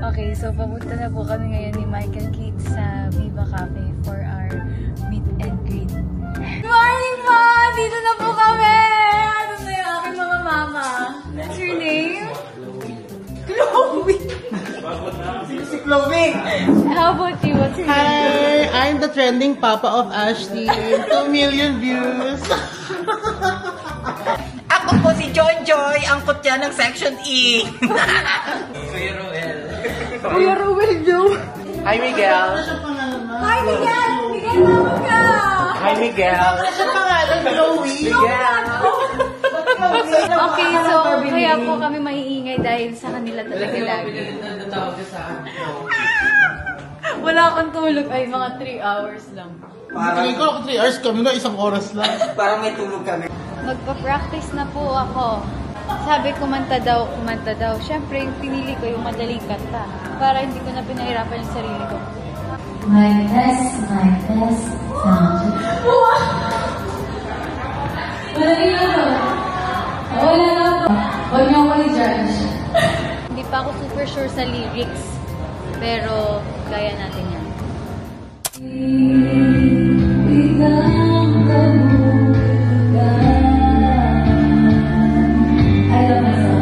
Okay, so papunta na po kami ngayon ni Michael Keith sa Viva Cafe for our meet and greet. Good morning po! Dito na po kami! Ano na yung aking mga mama? What's your name? Chloe! Si Chloe! How about you? What's your name? Hi! I'm the trending papa of Ashley. 2 million views! Ako po si John Joy, ang kutya ng Section E. Kuya Roel. Kuya Ruel, Joe. Hi, Miguel. Hi, Miguel! Miguel, tawag ka! Hi, Miguel. Ano pangalan, Chloe? Miguel. Okay, so kaya po kami maiingay dahil sa kanila talaga lagi. Wala akong tulog. Ay, mga 3 hours lang. Tingin ko ako 3 hours kami na, 1 oras lang. Parang may tulog kami. Magpa-practice na po ako. Sabi, kumanta daw. Siyempre, yung pinili ko yung madaling kanta. Para hindi ko na pinahirapan yung sarili ko. My best sound. Wala na. Huwag niyo ako i-judge. Hindi pa ako super sure sa lyrics. Pero, kaya natin yan. I love myself.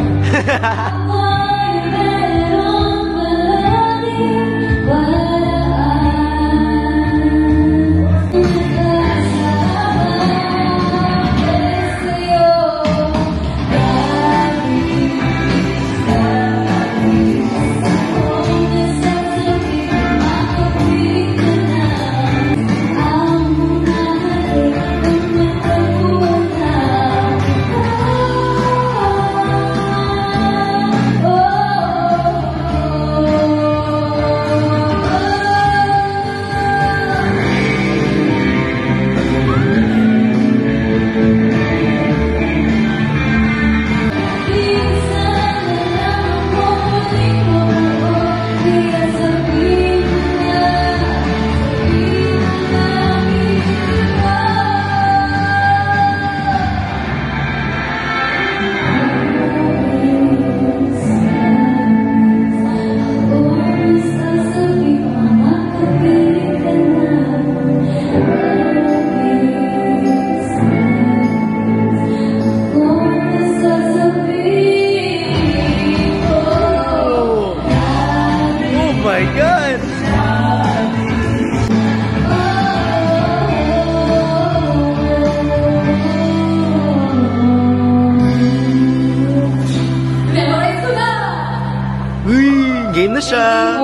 Game na siya.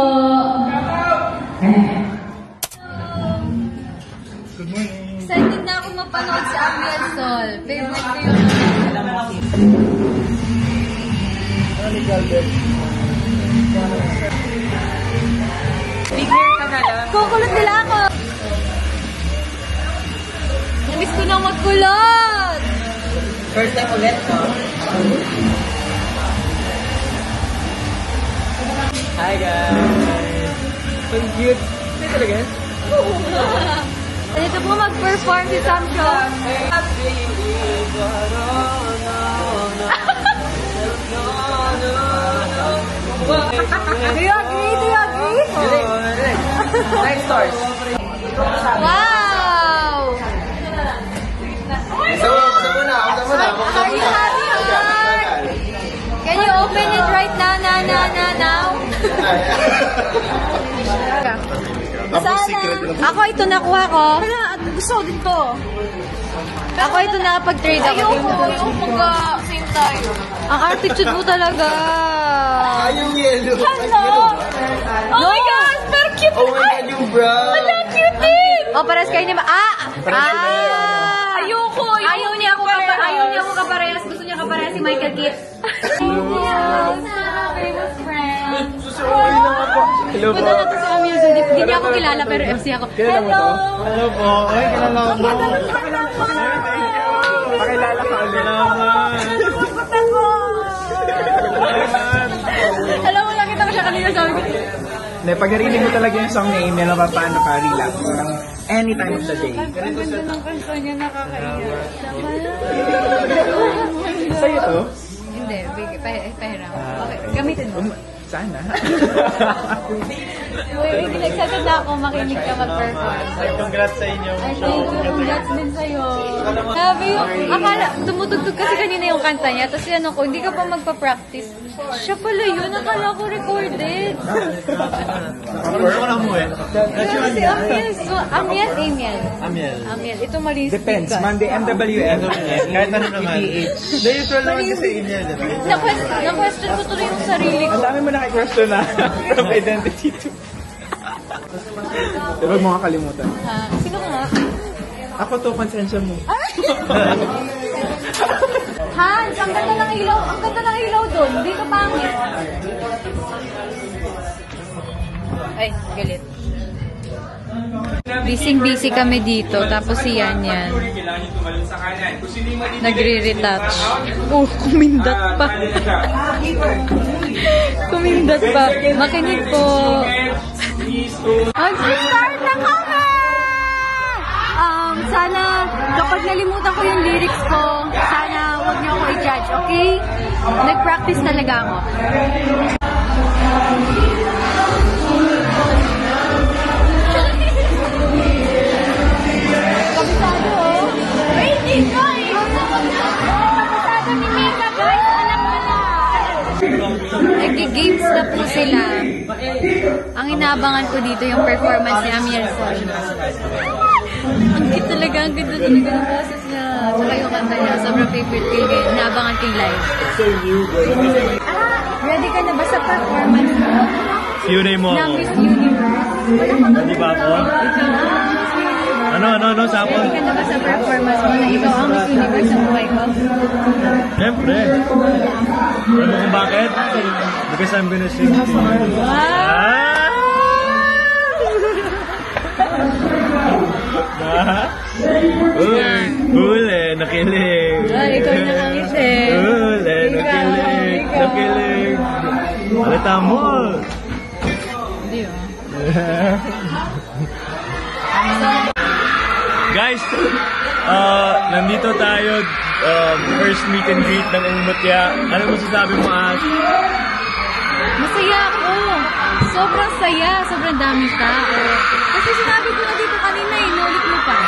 Excited na ako mapanood si Amiel Sol. Favorite ko yun. Bigger ka na lang. Kukulot nila ako. Namiss ko na magkulot. First time ulit, no? Hi guys! So cute! Hindi talaga? Dito po mag-perform si Sam John. Do you agree? Next stars! Wow! Are you happy, Mark? Can you open it right now? Sana. Ako ito nakuha ko. Gusto ko din to. Ako ito nakapag-trade ako. Ayoko mag-same time. Ang attitude mo talaga. Yung yellow. Hello! Oh my gosh! Pero cute! Oh my God, yung brown! Wala, cute din! Oh, pares kayo ni Ayoko! Ayaw niya ako kaparehas. Gusto niya kaparehas si Michael Keith. Famous friend. Hello po. Punta na to sa Amiel Sol. Hindi niya ako kilala pero FC ako. Hello! Hello po. Ay, kilala mo. Pakilala ka ulit naman. Alam mo, nakita ko siya kanina sabi ko. Pag narinig mo talaga yung song na Amy, alam pa paano ka relax. Parang any time of the day. Ang ganda ng kanto niya, nakakaiyak. Sa'yo to? Hindi, Pahiram. Okay, gamitin mo. Sana. Uy, excited na ako makinig ka mag-perform. Congrats sa inyo. Ay, thank you. Congrats din sa'yo. Sabi yung, akala, tumutugtog kasi kanina yung kanta niya. Tapos yan ako, hindi ka pa magpa-practice. Siya pala yun, akala ko recorded. Pero wala mo eh. Kasi Amiel. Amiel. Ito Marisa. Depends. Monday, MWM. Kahit ano naman. The usual naman kasi email. Na-question ko tuloy yung sarili ko. Ang dami mo naki-question na. From identity to. Huwag mo kakalimutan. Sino ka nga? Ako to, konsensya mo. Hans, ang ganda ng ilaw. Ang ganda ng ilaw doon. Hindi ka pangit. Ay, galit. Busy kami dito. Tapos si Yan. Nagre-retouch. Oh, kumindat pa. Kumindat pa. Makinig po. Mag-start na kami! Sana, kapag nalimutan ko yung lyrics ko, sana huwag niyo ako i-judge, okay? Nag-practice talaga ako. Kabisado, oh. Wait, dito eh! Kabisado ni Mika, guys. Alam mo na. Nag-games na po sila. Ang inaabangan ko dito yung performance ni Amiel Sol. Ang cute talaga, ang ganda talaga ng boses niya. Tsaka yung kanta niya, sobrang favorite ko yung inaabangan ko yung live. Ready ka na ba sa performance mo? Q&A mo Na ako. Miss Universe? Di ba ako? Ano, sapo? Ready ka na ba sa performance mo na ikaw ang Miss Universe sa buhay ko? Siyempre. Alam mo kung bakit? Because I'm gonna sing to you. Huli, nakilig. Ikaw na nakangiti. Huli, nakilig. Nakilig. Alita mo. Hindi oh. Guys, nandito tayo. First meet and greet ng Umutya. Ano masasabi mo, Ash? Masaya ako. Sobrang saya. Sobrang daming tao. Kasi sinabi ko na dito kanina eh. Nulit mo pa.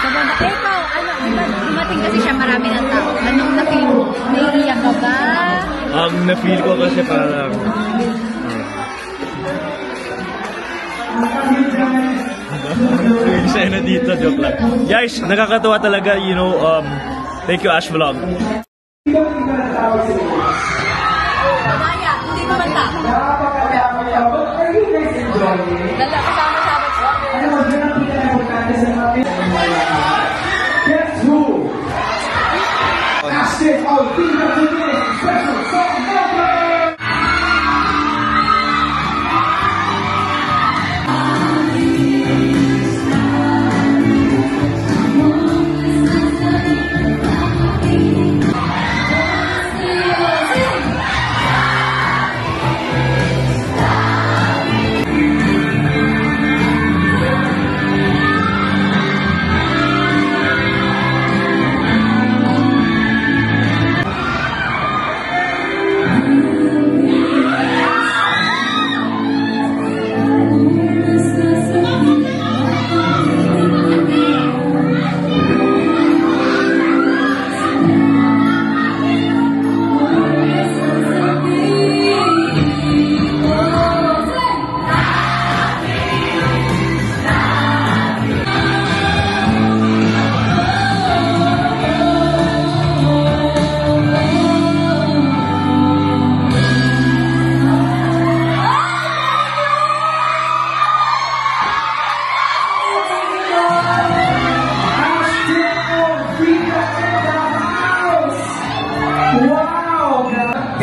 Sobrang ikaw, dumating kasi siya marami ng tao. Anong na-feel mo? Naiiyak ka ba? Na-feel ko kasi parang... Saya na dito, joke lang. Guys, nakakatawa talaga, you know, thank you, Ash Vlog. Hindi ko manta. Dala kasama sa Guess who? Hashtag Alpina Today Special Song Number!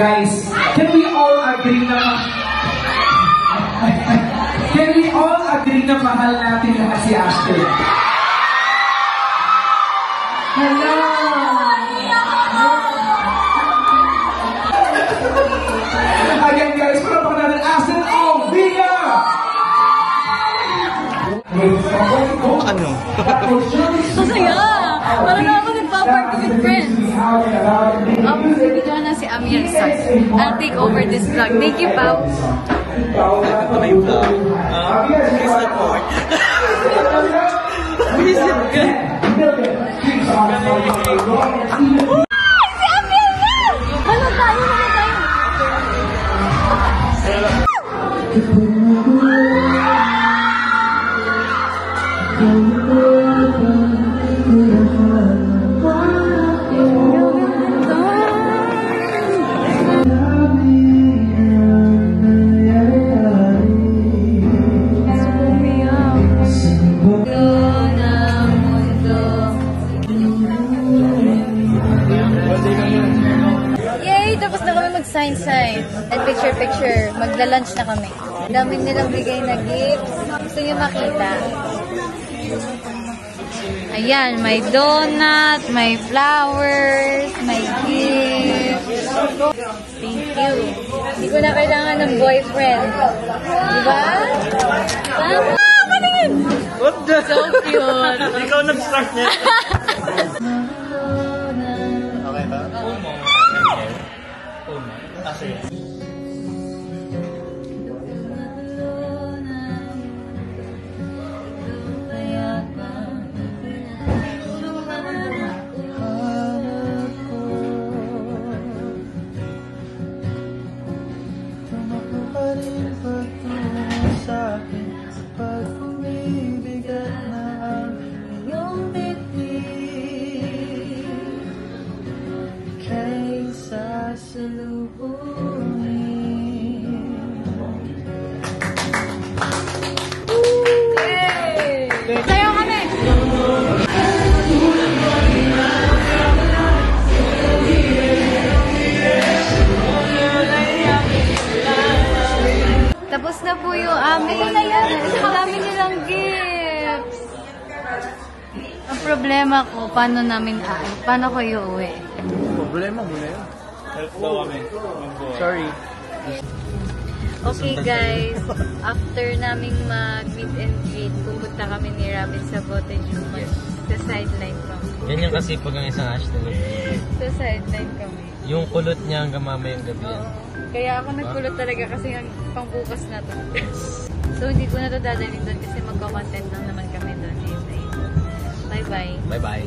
Guys, can we all agree na mahal natin naman si Ashton? Hello! Again guys, palapakan natin Ashton Alvina! Ano? Masaya! Parang ako nagpapalala. party with friends. Dito na si Amir Sas. I'll take over this vlog. Thank you, Pao. Ito na yung vlog. Please support. Please support. Si Amir na! Ano tayo? Yay! Tapos na kami mag-sign-sign at picture-picture. Magla-lunch na kami. Dami nilang bigay na gifts. Gusto niyo makita? Ayan, may donut, may flowers, may gifts. Thank you. Hindi ko na kailangan ng boyfriend. Diba? Tama! Patingin! What the? So cute! Ikaw nag-start niya. Okay ba? Kasi. Sayo kami! Tapos na po yung amin. Ang dami nilang gifts. Ang problema ko, paano ko iuwi? Problema mo na yun. Help daw kami. Sorry. Okay guys, after naming mag-meet and greet, pupunta kami ni Robin sa Bote Juma. Sa sideline kami. Ganyan kasi pag ang isang Ashley. Sa sideline kami. Yung kulot niya hanggang mamayang gabi yan. Kaya ako nagkulot talaga kasi ang pangbukas na to. So hindi ko na to dadalhin doon kasi magko-content lang naman kami doon. Bye-bye. Bye-bye.